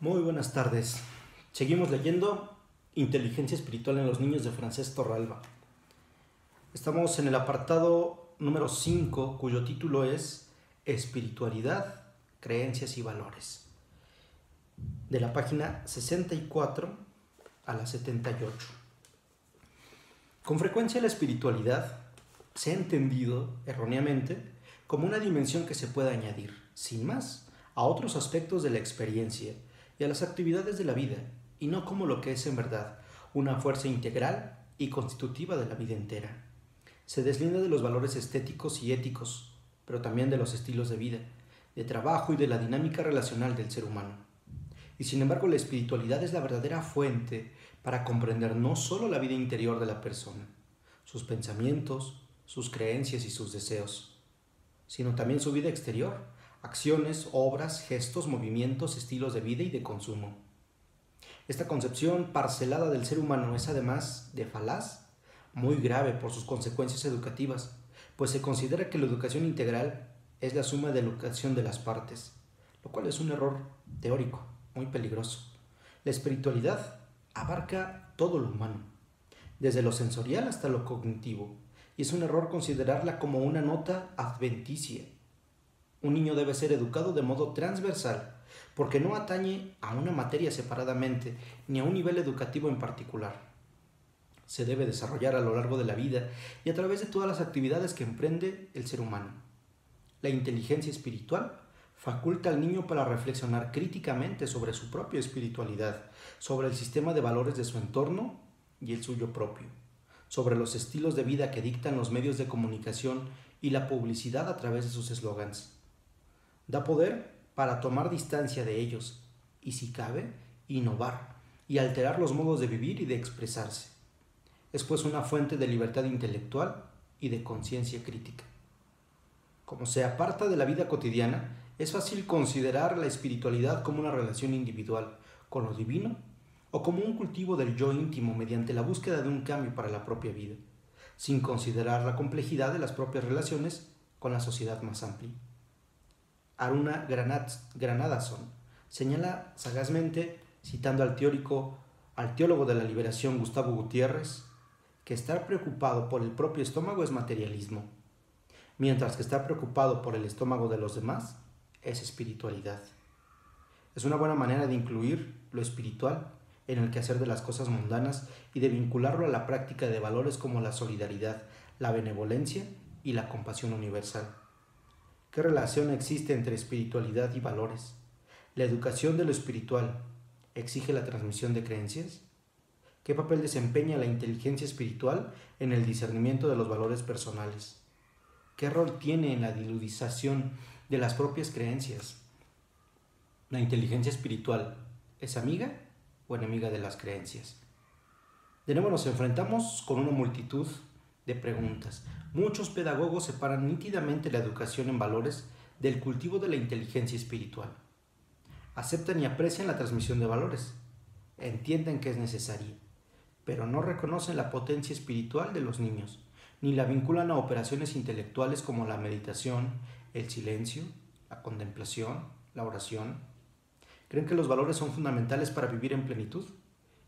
Muy buenas tardes. Seguimos leyendo Inteligencia Espiritual en los Niños de Francesc Torralba. Estamos en el apartado número 5, cuyo título es Espiritualidad, Creencias y Valores, de la página 64 a la 78. Con frecuencia la espiritualidad se ha entendido erróneamente como una dimensión que se puede añadir, sin más, a otros aspectos de la experiencia y a las actividades de la vida, y no como lo que es en verdad, una fuerza integral y constitutiva de la vida entera. Se deslinda de los valores estéticos y éticos, pero también de los estilos de vida, de trabajo y de la dinámica relacional del ser humano. Y sin embargo, la espiritualidad es la verdadera fuente para comprender no solo la vida interior de la persona, sus pensamientos, sus creencias y sus deseos, sino también su vida exterior, acciones, obras, gestos, movimientos, estilos de vida y de consumo. Esta concepción parcelada del ser humano es además de falaz, muy grave por sus consecuencias educativas, pues se considera que la educación integral es la suma de la educación de las partes, lo cual es un error teórico muy peligroso. La espiritualidad abarca todo lo humano, desde lo sensorial hasta lo cognitivo, y es un error considerarla como una nota adventicia. Un niño debe ser educado de modo transversal, porque no atañe a una materia separadamente, ni a un nivel educativo en particular. Se debe desarrollar a lo largo de la vida y a través de todas las actividades que emprende el ser humano. La inteligencia espiritual faculta al niño para reflexionar críticamente sobre su propia espiritualidad, sobre el sistema de valores de su entorno y el suyo propio, sobre los estilos de vida que dictan los medios de comunicación y la publicidad a través de sus eslogans. Da poder para tomar distancia de ellos y, si cabe, innovar y alterar los modos de vivir y de expresarse. Es pues una fuente de libertad intelectual y de conciencia crítica. Como se aparta de la vida cotidiana, es fácil considerar la espiritualidad como una relación individual con lo divino o como un cultivo del yo íntimo mediante la búsqueda de un cambio para la propia vida, sin considerar la complejidad de las propias relaciones con la sociedad más amplia. Aruna Granadason señala sagazmente, citando al teólogo de la liberación Gustavo Gutiérrez, que estar preocupado por el propio estómago es materialismo, mientras que estar preocupado por el estómago de los demás es espiritualidad. Es una buena manera de incluir lo espiritual en el quehacer de las cosas mundanas y de vincularlo a la práctica de valores como la solidaridad, la benevolencia y la compasión universal. ¿Qué relación existe entre espiritualidad y valores? ¿La educación de lo espiritual exige la transmisión de creencias? ¿Qué papel desempeña la inteligencia espiritual en el discernimiento de los valores personales? ¿Qué rol tiene en la dilucidación de las propias creencias? ¿La inteligencia espiritual es amiga o enemiga de las creencias? De nuevo nos enfrentamos con una multitud de preguntas. Muchos pedagogos separan nítidamente la educación en valores del cultivo de la inteligencia espiritual. Aceptan y aprecian la transmisión de valores, entienden que es necesaria, pero no reconocen la potencia espiritual de los niños, ni la vinculan a operaciones intelectuales como la meditación, el silencio, la contemplación, la oración. Creen que los valores son fundamentales para vivir en plenitud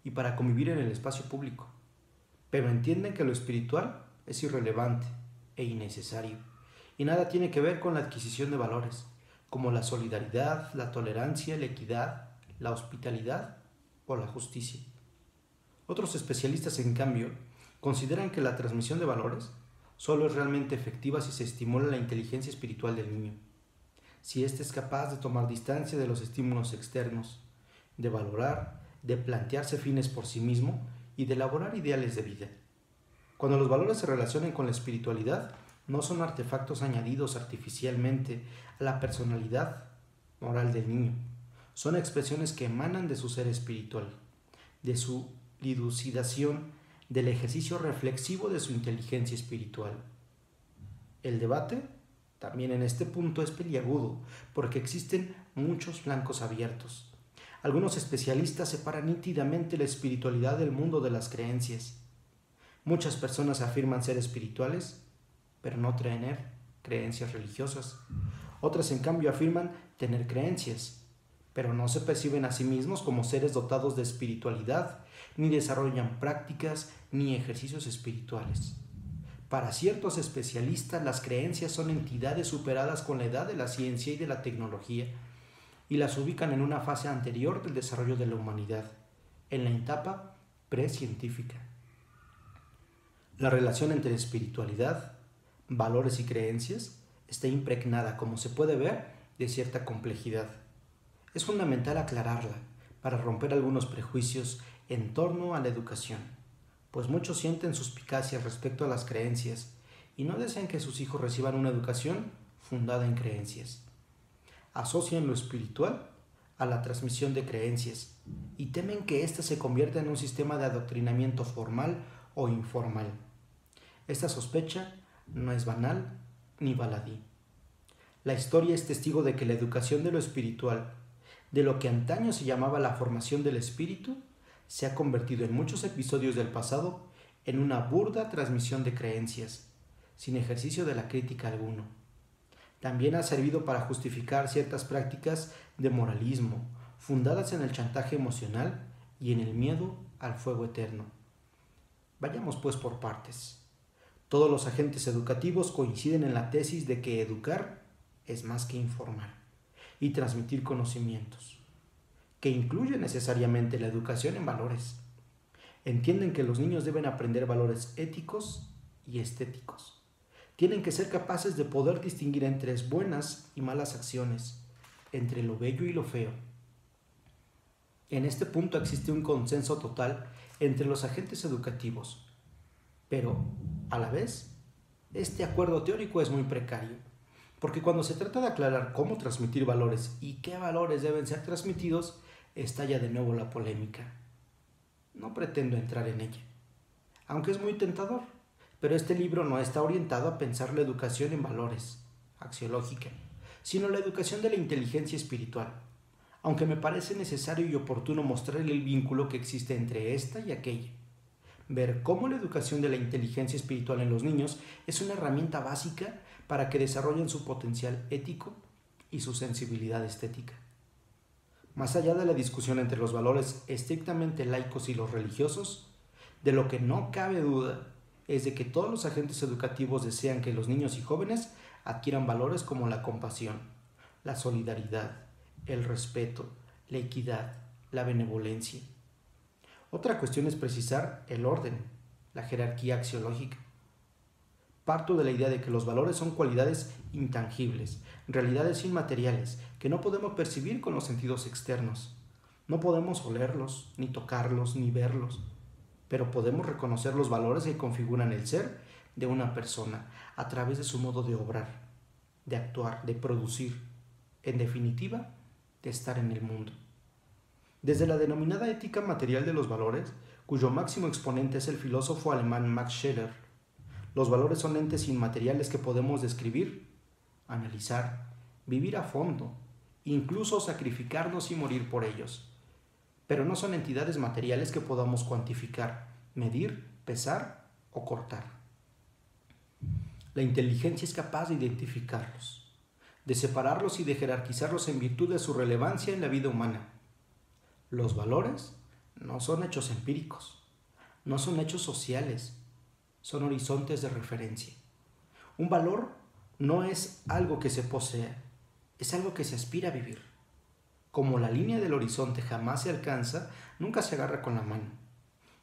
y para convivir en el espacio público, pero entienden que lo espiritual es irrelevante e innecesario, y nada tiene que ver con la adquisición de valores, como la solidaridad, la tolerancia, la equidad, la hospitalidad o la justicia. Otros especialistas, en cambio, consideran que la transmisión de valores solo es realmente efectiva si se estimula la inteligencia espiritual del niño, si éste es capaz de tomar distancia de los estímulos externos, de valorar, de plantearse fines por sí mismo y de elaborar ideales de vida. Cuando los valores se relacionan con la espiritualidad, no son artefactos añadidos artificialmente a la personalidad moral del niño. Son expresiones que emanan de su ser espiritual, de su dilucidación, del ejercicio reflexivo de su inteligencia espiritual. El debate, también en este punto, es peliagudo, porque existen muchos flancos abiertos. Algunos especialistas separan nítidamente la espiritualidad del mundo de las creencias. Muchas personas afirman ser espirituales, pero no tener creencias religiosas. Otras, en cambio, afirman tener creencias, pero no se perciben a sí mismos como seres dotados de espiritualidad, ni desarrollan prácticas ni ejercicios espirituales. Para ciertos especialistas, las creencias son entidades superadas con la edad de la ciencia y de la tecnología, y las ubican en una fase anterior del desarrollo de la humanidad, en la etapa precientífica. La relación entre espiritualidad, valores y creencias está impregnada, como se puede ver, de cierta complejidad. Es fundamental aclararla para romper algunos prejuicios en torno a la educación, pues muchos sienten suspicacias respecto a las creencias y no desean que sus hijos reciban una educación fundada en creencias. Asocian lo espiritual a la transmisión de creencias y temen que ésta se convierta en un sistema de adoctrinamiento formal o informal. Esta sospecha no es banal ni baladí. La historia es testigo de que la educación de lo espiritual, de lo que antaño se llamaba la formación del espíritu, se ha convertido en muchos episodios del pasado en una burda transmisión de creencias, sin ejercicio de la crítica alguno. También ha servido para justificar ciertas prácticas de moralismo, fundadas en el chantaje emocional y en el miedo al fuego eterno. Vayamos pues por partes. Todos los agentes educativos coinciden en la tesis de que educar es más que informar y transmitir conocimientos, que incluye necesariamente la educación en valores. Entienden que los niños deben aprender valores éticos y estéticos. Tienen que ser capaces de poder distinguir entre buenas y malas acciones, entre lo bello y lo feo. En este punto existe un consenso total entre los agentes educativos, pero, a la vez, este acuerdo teórico es muy precario, porque cuando se trata de aclarar cómo transmitir valores y qué valores deben ser transmitidos, estalla de nuevo la polémica. No pretendo entrar en ella, aunque es muy tentador. Pero este libro no está orientado a pensar la educación en valores, axiológica, sino la educación de la inteligencia espiritual, aunque me parece necesario y oportuno mostrarle el vínculo que existe entre esta y aquella. Ver cómo la educación de la inteligencia espiritual en los niños es una herramienta básica para que desarrollen su potencial ético y su sensibilidad estética. Más allá de la discusión entre los valores estrictamente laicos y los religiosos, de lo que no cabe duda es de que todos los agentes educativos desean que los niños y jóvenes adquieran valores como la compasión, la solidaridad, el respeto, la equidad, la benevolencia. Otra cuestión es precisar el orden, la jerarquía axiológica. Parto de la idea de que los valores son cualidades intangibles, realidades inmateriales, que no podemos percibir con los sentidos externos. No podemos olerlos, ni tocarlos, ni verlos, pero podemos reconocer los valores que configuran el ser de una persona a través de su modo de obrar, de actuar, de producir, en definitiva, de estar en el mundo. Desde la denominada ética material de los valores, cuyo máximo exponente es el filósofo alemán Max Scheler, los valores son entes inmateriales que podemos describir, analizar, vivir a fondo, incluso sacrificarnos y morir por ellos. Pero no son entidades materiales que podamos cuantificar, medir, pesar o cortar. La inteligencia es capaz de identificarlos, de separarlos y de jerarquizarlos en virtud de su relevancia en la vida humana. Los valores no son hechos empíricos, no son hechos sociales, son horizontes de referencia. Un valor no es algo que se posea, es algo que se aspira a vivir. Como la línea del horizonte jamás se alcanza, nunca se agarra con la mano,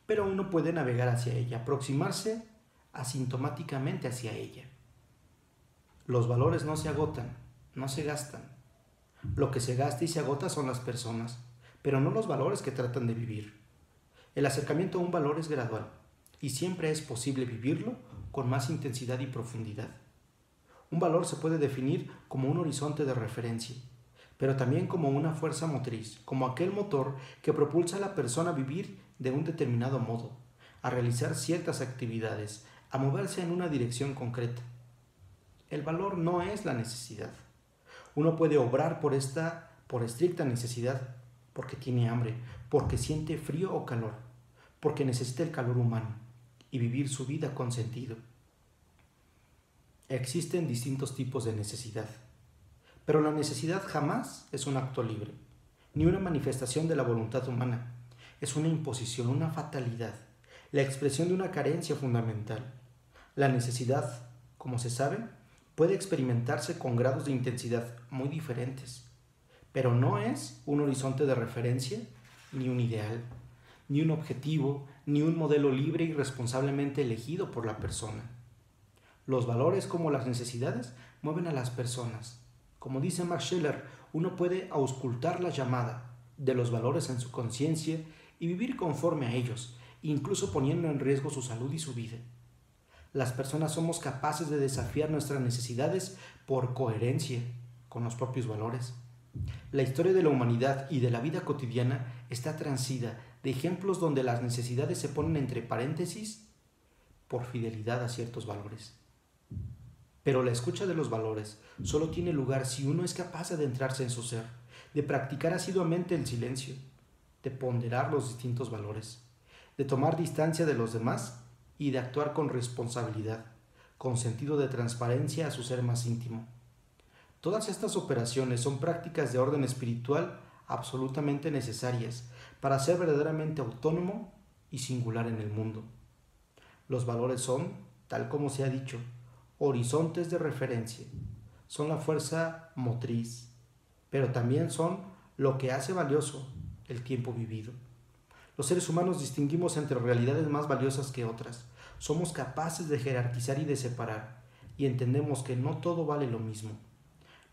pero uno puede navegar hacia ella, aproximarse asintomáticamente hacia ella. Los valores no se agotan, no se gastan. Lo que se gasta y se agota son las personas, pero no los valores que tratan de vivir. El acercamiento a un valor es gradual y siempre es posible vivirlo con más intensidad y profundidad. Un valor se puede definir como un horizonte de referencia, pero también como una fuerza motriz, como aquel motor que propulsa a la persona a vivir de un determinado modo, a realizar ciertas actividades, a moverse en una dirección concreta. El valor no es la necesidad. Uno puede obrar por estricta necesidad, porque tiene hambre, porque siente frío o calor, porque necesita el calor humano y vivir su vida con sentido. Existen distintos tipos de necesidad, pero la necesidad jamás es un acto libre. ni una manifestación de la voluntad humana. Es una imposición, una fatalidad, la expresión de una carencia fundamental. La necesidad, como se sabe, puede experimentarse con grados de intensidad muy diferentes, pero no es un horizonte de referencia, ni un ideal, ni un objetivo, ni un modelo libre y responsablemente elegido por la persona. Los valores, como las necesidades, mueven a las personas. Como dice Max Scheler, uno puede auscultar la llamada de los valores en su conciencia y vivir conforme a ellos, incluso poniendo en riesgo su salud y su vida. Las personas somos capaces de desafiar nuestras necesidades por coherencia con los propios valores. La historia de la humanidad y de la vida cotidiana está transida de ejemplos donde las necesidades se ponen entre paréntesis por fidelidad a ciertos valores. Pero la escucha de los valores solo tiene lugar si uno es capaz de adentrarse en su ser, de practicar asiduamente el silencio, de ponderar los distintos valores, de tomar distancia de los demás y de actuar con responsabilidad, con sentido de transparencia a su ser más íntimo. Todas estas operaciones son prácticas de orden espiritual absolutamente necesarias para ser verdaderamente autónomo y singular en el mundo. Los valores son, tal como se ha dicho, horizontes de referencia, son la fuerza motriz, pero también son lo que hace valioso el tiempo vivido. Los seres humanos distinguimos entre realidades más valiosas que otras, somos capaces de jerarquizar y de separar, y entendemos que no todo vale lo mismo.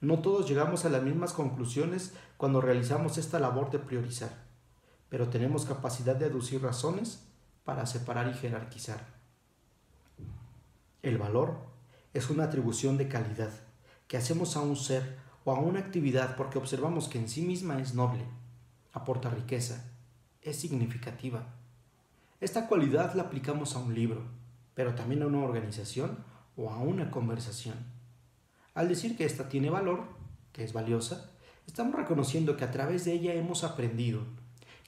No todos llegamos a las mismas conclusiones cuando realizamos esta labor de priorizar, pero tenemos capacidad de aducir razones para separar y jerarquizar. El valor es una atribución de calidad que hacemos a un ser o a una actividad porque observamos que en sí misma es noble, aporta riqueza, es significativa. Esta cualidad la aplicamos a un libro, pero también a una organización o a una conversación. Al decir que ésta tiene valor, que es valiosa, estamos reconociendo que a través de ella hemos aprendido,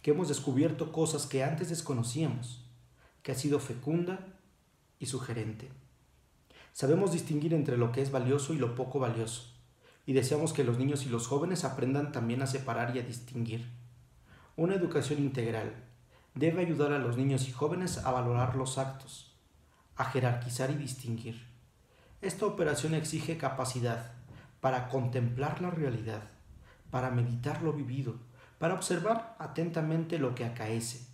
que hemos descubierto cosas que antes desconocíamos, que ha sido fecunda y sugerente. Sabemos distinguir entre lo que es valioso y lo poco valioso, y deseamos que los niños y los jóvenes aprendan también a separar y a distinguir. Una educación integral debe ayudar a los niños y jóvenes a valorar los actos, a jerarquizar y distinguir. Esta operación exige capacidad para contemplar la realidad, para meditar lo vivido, para observar atentamente lo que acaece,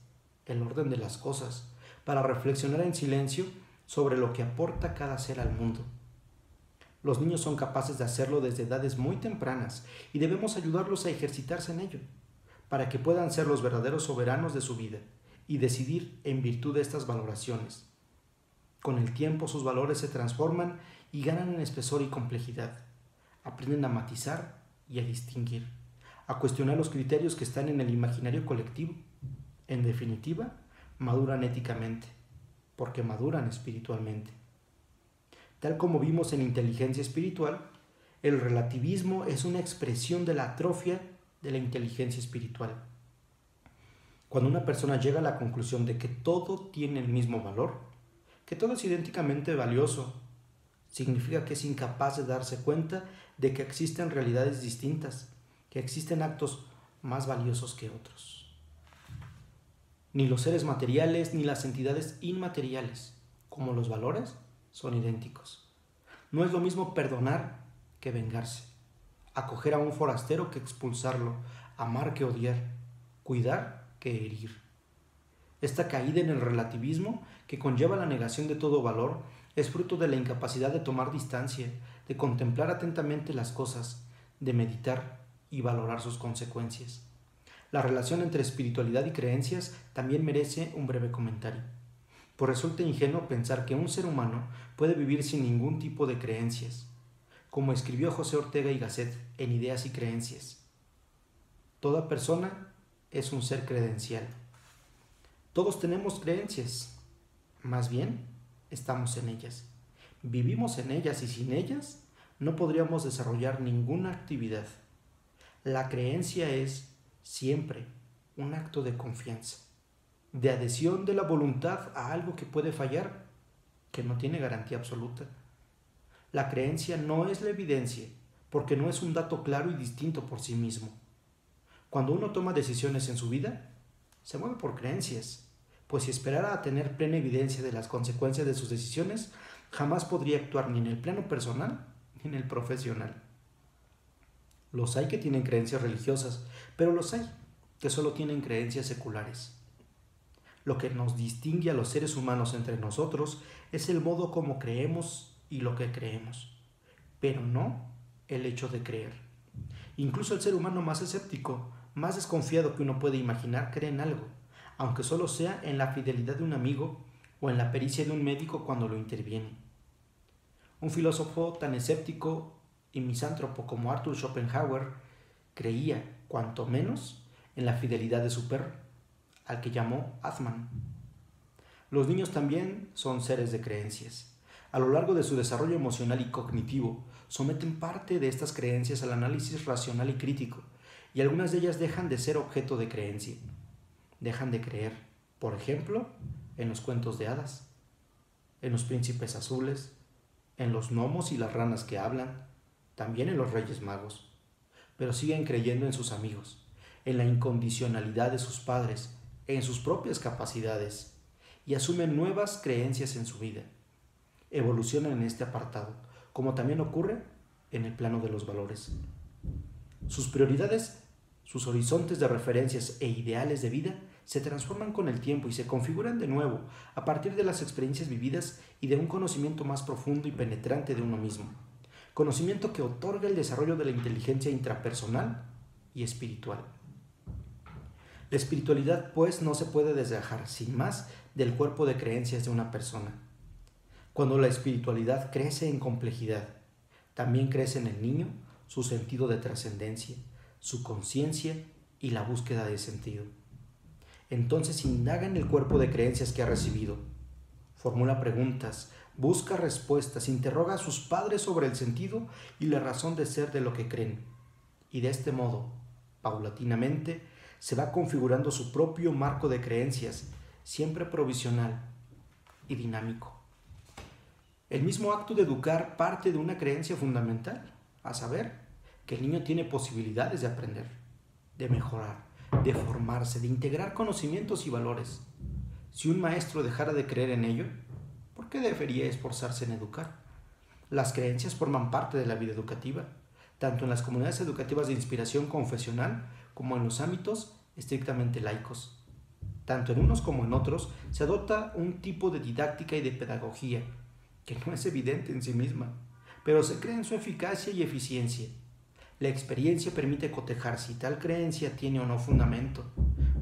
el orden de las cosas, para reflexionar en silencio sobre lo que aporta cada ser al mundo. Los niños son capaces de hacerlo desde edades muy tempranas y debemos ayudarlos a ejercitarse en ello, para que puedan ser los verdaderos soberanos de su vida y decidir en virtud de estas valoraciones. Con el tiempo sus valores se transforman y ganan en espesor y complejidad. Aprenden a matizar y a distinguir, a cuestionar los criterios que están en el imaginario colectivo. En definitiva, maduran éticamente, porque maduran espiritualmente. Tal como vimos en inteligencia espiritual, el relativismo es una expresión de la atrofia de la inteligencia espiritual. Cuando una persona llega a la conclusión de que todo tiene el mismo valor, que todo es idénticamente valioso, significa que es incapaz de darse cuenta de que existen realidades distintas, que existen actos más valiosos que otros. Ni los seres materiales ni las entidades inmateriales, como los valores, son idénticos. No es lo mismo perdonar que vengarse, acoger a un forastero que expulsarlo, amar que odiar, cuidar que herir. Esta caída en el relativismo, que conlleva la negación de todo valor, es fruto de la incapacidad de tomar distancia, de contemplar atentamente las cosas, de meditar y valorar sus consecuencias. La relación entre espiritualidad y creencias también merece un breve comentario, pues resulta ingenuo pensar que un ser humano puede vivir sin ningún tipo de creencias, como escribió José Ortega y Gasset en Ideas y Creencias. Toda persona es un ser credencial. Todos tenemos creencias, más bien estamos en ellas, vivimos en ellas y sin ellas no podríamos desarrollar ninguna actividad. La creencia es siempre un acto de confianza, de adhesión de la voluntad a algo que puede fallar, que no tiene garantía absoluta. La creencia no es la evidencia, porque no es un dato claro y distinto por sí mismo. Cuando uno toma decisiones en su vida, se mueve por creencias, pues si esperara a tener plena evidencia de las consecuencias de sus decisiones, jamás podría actuar ni en el plano personal ni en el profesional. Los hay que tienen creencias religiosas, pero los hay que solo tienen creencias seculares. Lo que nos distingue a los seres humanos entre nosotros es el modo como creemos y lo que creemos, pero no el hecho de creer. Incluso el ser humano más escéptico, más desconfiado que uno puede imaginar, cree en algo, aunque solo sea en la fidelidad de un amigo o en la pericia de un médico cuando lo interviene. Un filósofo tan escéptico y misántropo como Arthur Schopenhauer creía, cuanto menos, en la fidelidad de su perro, al que llamó Atman. Los niños también son seres de creencias. A lo largo de su desarrollo emocional y cognitivo, someten parte de estas creencias al análisis racional y crítico, y algunas de ellas dejan de ser objeto de creencia. Dejan de creer, por ejemplo, en los cuentos de hadas, en los príncipes azules, en los gnomos y las ranas que hablan, también en los reyes magos, pero siguen creyendo en sus amigos, en la incondicionalidad de sus padres, en sus propias capacidades, y asumen nuevas creencias en su vida. Evolucionan en este apartado, como también ocurre en el plano de los valores. Sus prioridades, sus horizontes de referencias e ideales de vida se transforman con el tiempo y se configuran de nuevo a partir de las experiencias vividas y de un conocimiento más profundo y penetrante de uno mismo. Conocimiento que otorga el desarrollo de la inteligencia intrapersonal y espiritual. La espiritualidad, pues, no se puede desgajar sin más del cuerpo de creencias de una persona. Cuando la espiritualidad crece en complejidad, también crece en el niño su sentido de trascendencia, su conciencia y la búsqueda de sentido. Entonces indaga en el cuerpo de creencias que ha recibido, formula preguntas, busca respuestas, interroga a sus padres sobre el sentido y la razón de ser de lo que creen. Y de este modo, paulatinamente, se va configurando su propio marco de creencias, siempre provisional y dinámico. El mismo acto de educar parte de una creencia fundamental, a saber, que el niño tiene posibilidades de aprender, de mejorar, de formarse, de integrar conocimientos y valores. Si un maestro dejara de creer en ello, ¿por qué debería esforzarse en educar? Las creencias forman parte de la vida educativa, tanto en las comunidades educativas de inspiración confesional como en los ámbitos estrictamente laicos. Tanto en unos como en otros se adopta un tipo de didáctica y de pedagogía que no es evidente en sí misma, pero se cree en su eficacia y eficiencia. La experiencia permite cotejar si tal creencia tiene o no fundamento,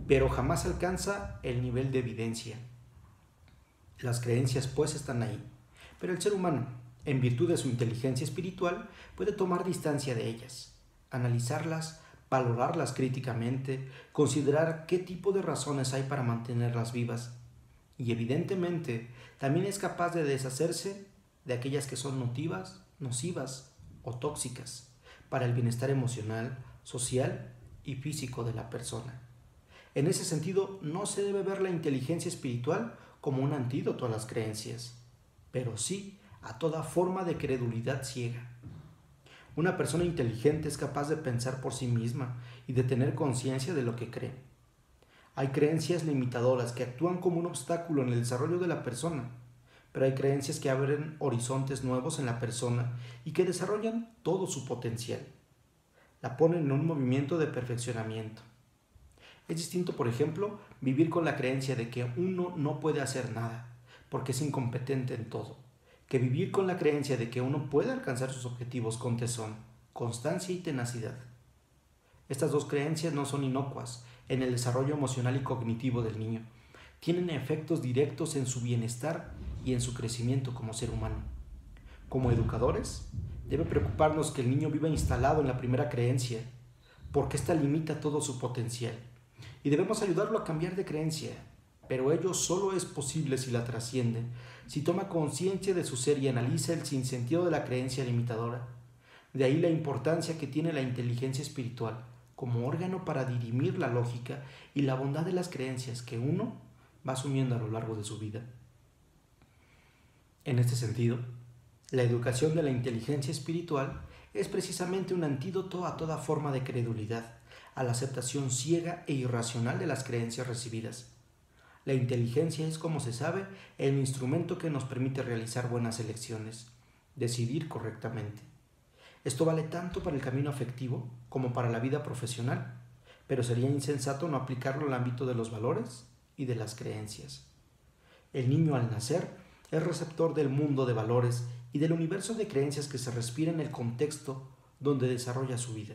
pero jamás alcanza el nivel de evidencia. Las creencias pues están ahí, pero el ser humano, en virtud de su inteligencia espiritual, puede tomar distancia de ellas, analizarlas, valorarlas críticamente, considerar qué tipo de razones hay para mantenerlas vivas, y evidentemente también es capaz de deshacerse de aquellas que son nocivas o tóxicas para el bienestar emocional, social y físico de la persona. En ese sentido, no se debe ver la inteligencia espiritual como un antídoto a las creencias, pero sí a toda forma de credulidad ciega. Una persona inteligente es capaz de pensar por sí misma y de tener conciencia de lo que cree. Hay creencias limitadoras que actúan como un obstáculo en el desarrollo de la persona, pero hay creencias que abren horizontes nuevos en la persona y que desarrollan todo su potencial. La ponen en un movimiento de perfeccionamiento. Es distinto, por ejemplo, vivir con la creencia de que uno no puede hacer nada, porque es incompetente en todo, que vivir con la creencia de que uno puede alcanzar sus objetivos con tesón, constancia y tenacidad. Estas dos creencias no son inocuas en el desarrollo emocional y cognitivo del niño. Tienen efectos directos en su bienestar y en su crecimiento como ser humano. Como educadores, debe preocuparnos que el niño viva instalado en la primera creencia, porque ésta limita todo su potencial. Y debemos ayudarlo a cambiar de creencia, pero ello solo es posible si la trasciende, si toma conciencia de su ser y analiza el sinsentido de la creencia limitadora. De ahí la importancia que tiene la inteligencia espiritual como órgano para dirimir la lógica y la bondad de las creencias que uno va asumiendo a lo largo de su vida. En este sentido, la educación de la inteligencia espiritual es precisamente un antídoto a toda forma de credulidad, a la aceptación ciega e irracional de las creencias recibidas. La inteligencia es, como se sabe, el instrumento que nos permite realizar buenas elecciones, decidir correctamente. Esto vale tanto para el camino afectivo como para la vida profesional, pero sería insensato no aplicarlo al ámbito de los valores y de las creencias. El niño al nacer es receptor del mundo de valores y del universo de creencias que se respira en el contexto donde desarrolla su vida.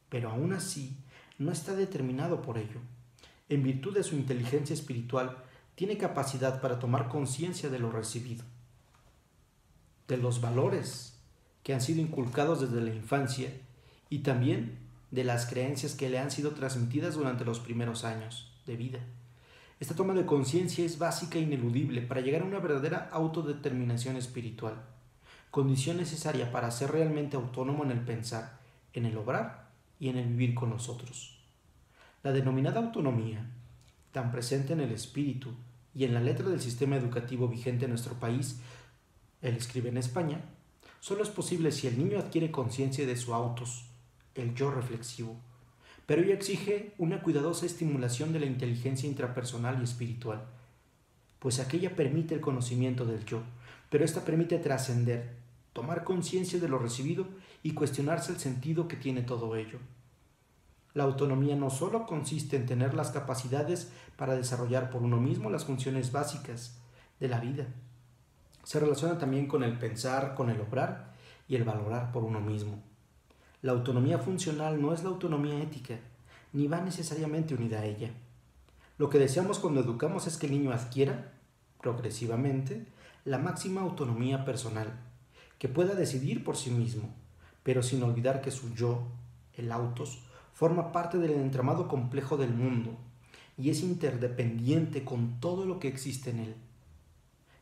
Pero aún así, no está determinado por ello. En virtud de su inteligencia espiritual, tiene capacidad para tomar conciencia de lo recibido, de los valores que han sido inculcados desde la infancia y también de las creencias que le han sido transmitidas durante los primeros años de vida. Esta toma de conciencia es básica e ineludible para llegar a una verdadera autodeterminación espiritual, condición necesaria para ser realmente autónomo en el pensar, en el obrar y en el vivir con los otros. La denominada autonomía, tan presente en el espíritu y en la letra del sistema educativo vigente en nuestro país, él escribe en España, solo es posible si el niño adquiere conciencia de su autos, el yo reflexivo, pero ello exige una cuidadosa estimulación de la inteligencia intrapersonal y espiritual, pues aquella permite el conocimiento del yo, pero ésta permite trascender, tomar conciencia de lo recibido y cuestionarse el sentido que tiene todo ello. La autonomía no solo consiste en tener las capacidades para desarrollar por uno mismo las funciones básicas de la vida, se relaciona también con el pensar, con el obrar y el valorar por uno mismo. La autonomía funcional no es la autonomía ética, ni va necesariamente unida a ella. Lo que deseamos cuando educamos es que el niño adquiera, progresivamente, la máxima autonomía personal, que pueda decidir por sí mismo, pero sin olvidar que su yo, el autos, forma parte del entramado complejo del mundo y es interdependiente con todo lo que existe en él.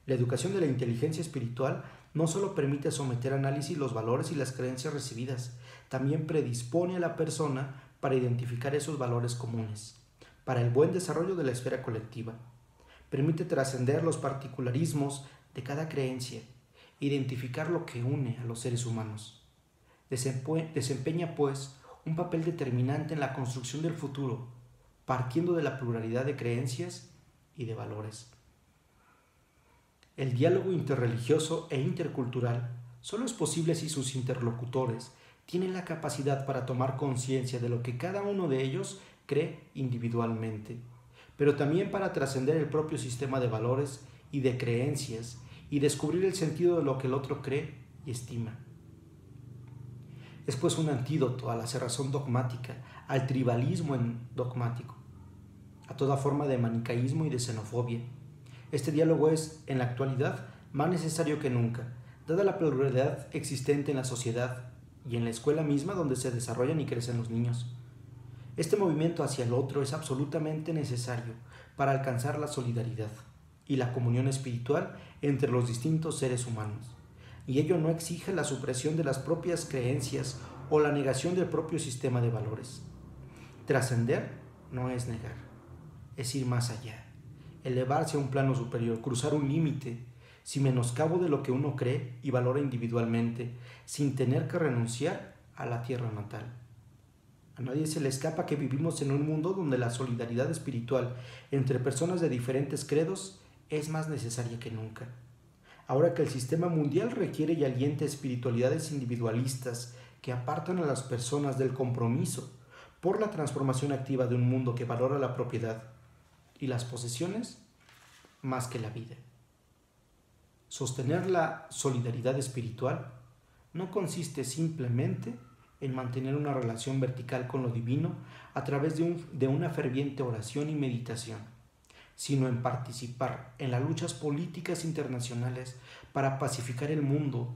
La educación de la inteligencia espiritual no solo permite someter a análisis los valores y las creencias recibidas, también predispone a la persona para identificar esos valores comunes, para el buen desarrollo de la esfera colectiva. Permite trascender los particularismos de cada creencia, identificar lo que une a los seres humanos. Desempeña, pues, un papel determinante en la construcción del futuro, partiendo de la pluralidad de creencias y de valores. El diálogo interreligioso e intercultural solo es posible si sus interlocutores tienen la capacidad para tomar conciencia de lo que cada uno de ellos cree individualmente, pero también para trascender el propio sistema de valores y de creencias y descubrir el sentido de lo que el otro cree y estima. Es pues un antídoto a la cerrazón dogmática, al tribalismo dogmático, a toda forma de manicaísmo y de xenofobia. Este diálogo es, en la actualidad, más necesario que nunca, dada la pluralidad existente en la sociedad y en la escuela misma donde se desarrollan y crecen los niños. Este movimiento hacia el otro es absolutamente necesario para alcanzar la solidaridad y la comunión espiritual entre los distintos seres humanos, y ello no exige la supresión de las propias creencias o la negación del propio sistema de valores. Trascender no es negar, es ir más allá, elevarse a un plano superior, cruzar un límite, sin menoscabo de lo que uno cree y valora individualmente, sin tener que renunciar a la tierra natal. A nadie se le escapa que vivimos en un mundo donde la solidaridad espiritual entre personas de diferentes credos es más necesaria que nunca. Ahora que el sistema mundial requiere y alienta espiritualidades individualistas que apartan a las personas del compromiso por la transformación activa de un mundo que valora la propiedad y las posesiones más que la vida. Sostener la solidaridad espiritual no consiste simplemente en mantener una relación vertical con lo divino a través de una ferviente oración y meditación, sino en participar en las luchas políticas internacionales para pacificar el mundo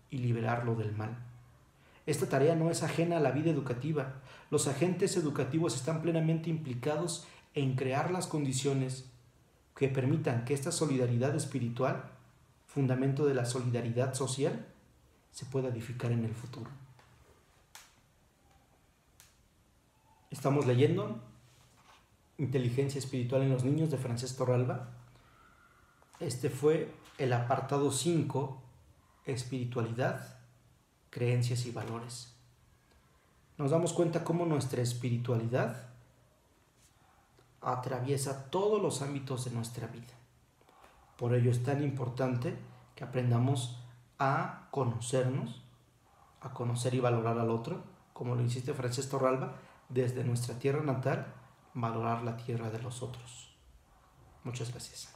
y liberarlo del mal. Esta tarea no es ajena a la vida educativa. Los agentes educativos están plenamente implicados en crear las condiciones que permitan que esta solidaridad espiritual, fundamento de la solidaridad social, se pueda edificar en el futuro. Estamos leyendo Inteligencia Espiritual en los Niños de Francesc Torralba. Este fue el apartado 5, Espiritualidad, Creencias y Valores. nos damos cuenta cómo nuestra espiritualidad atraviesa todos los ámbitos de nuestra vida. Por ello es tan importante que aprendamos a conocernos, a conocer y valorar al otro, como lo hiciste Francés Torralba, desde nuestra tierra natal, valorar la tierra de los otros. Muchas gracias.